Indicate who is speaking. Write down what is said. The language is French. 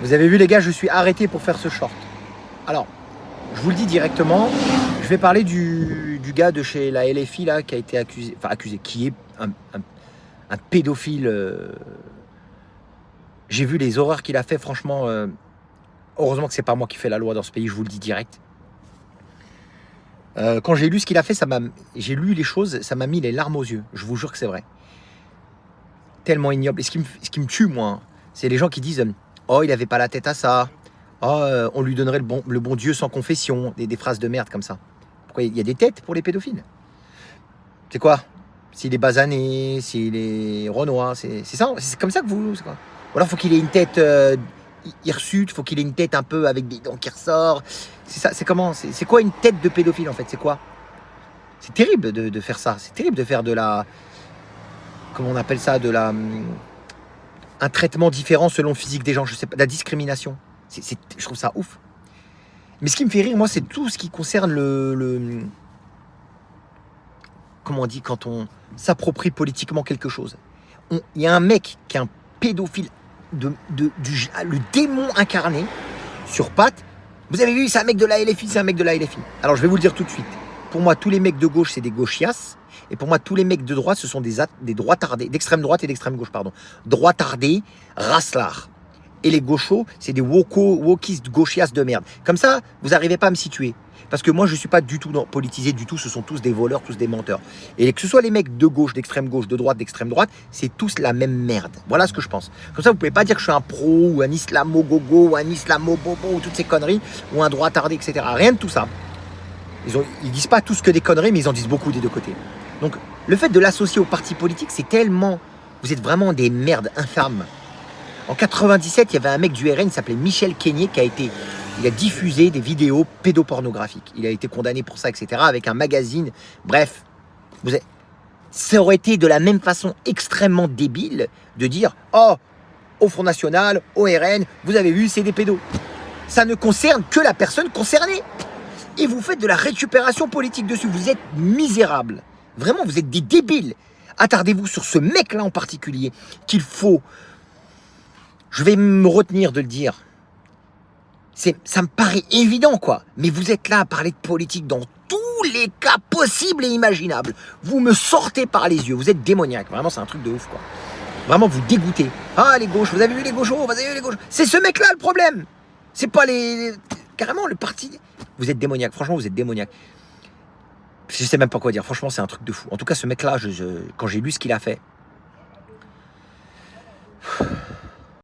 Speaker 1: Vous avez vu les gars, je suis arrêté pour faire ce short. Alors, je vous le dis directement, je vais parler du gars de chez la LFI là qui a été accusé, qui est un pédophile. J'ai vu les horreurs qu'il a fait, franchement. Heureusement que c'est pas moi qui fais la loi dans ce pays, je vous le dis direct. Quand j'ai lu ce qu'il a fait, j'ai lu les choses, ça m'a mis les larmes aux yeux. Je vous jure que c'est vrai. Tellement ignoble. Et ce qui me tue, moi, c'est les gens qui disent oh, il avait pas la tête à ça. Oh, on lui donnerait le bon Dieu sans confession. Des phrases de merde comme ça. Pourquoi il y a des têtes pour les pédophiles? C'est quoi? S'il est basané, s'il est renois, c'est ça? C'est comme ça que vous... Quoi? Ou alors faut qu'il ait une tête hirsute, faut qu'il ait une tête un peu avec des dents qui ressortent. C'est ça, c'est comment? C'est quoi une tête de pédophile en fait? C'est quoi? C'est terrible de faire ça. C'est terrible de faire de la... Comment on appelle ça? Un traitement différent selon le physique des gens. Je sais pas, de la discrimination. Je trouve ça ouf. Mais ce qui me fait rire, moi, c'est tout ce qui concerne comment on dit quand on s'approprie politiquement quelque chose. Il y a un mec qui est un pédophile, le démon incarné, sur pattes. Vous avez vu, c'est un mec de la LFI, c'est un mec de la LFI. Alors, je vais vous le dire tout de suite. Pour moi, tous les mecs de gauche, c'est des gauchias. Et pour moi, tous les mecs de droite, ce sont des droitardés, d'extrême droite et d'extrême gauche, pardon. Droitardés, raslards. Et les gauchos, c'est des wokistes gauchias de merde. Comme ça, vous n'arrivez pas à me situer. Parce que moi, je ne suis pas du tout politisé, du tout. Ce sont tous des voleurs, tous des menteurs. Et que ce soit les mecs de gauche, de droite, d'extrême droite, c'est tous la même merde. Voilà ce que je pense. Comme ça, vous ne pouvez pas dire que je suis un pro, ou un islamo-gogo, ou un islamo-bobo, ou toutes ces conneries, ou un droitardé, etc. Rien de tout ça. Ils disent pas tous que des conneries, mais ils en disent beaucoup des deux côtés. Donc, le fait de l'associer au parti politique, c'est tellement... Vous êtes vraiment des merdes infâmes. En 97, il y avait un mec du RN qui s'appelait Michel Keigné il a diffusé des vidéos pédopornographiques. Il a été condamné pour ça, etc. avec un magazine. Bref, ça aurait été de la même façon extrêmement débile de dire « Oh, au Front National, au RN, vous avez vu, c'est des pédos. » Ça ne concerne que la personne concernée. Et vous faites de la récupération politique dessus. Vous êtes misérables. Vraiment, vous êtes des débiles. Attardez-vous sur ce mec-là en particulier qu'il faut... Je vais me retenir de le dire. Ça me paraît évident, quoi. Mais vous êtes là à parler de politique dans tous les cas possibles et imaginables. Vous me sortez par les yeux. Vous êtes démoniaque. Vraiment, c'est un truc de ouf, quoi. Vraiment, vous dégoûtez. Ah, les gauches, vous avez vu les gauchos, vous avez vu les gauchos. C'est ce mec-là le problème. C'est pas carrément le parti. Vous êtes démoniaque. Franchement, vous êtes démoniaque. Je sais même pas quoi dire. Franchement, c'est un truc de fou. En tout cas, ce mec-là, quand j'ai lu ce qu'il a fait...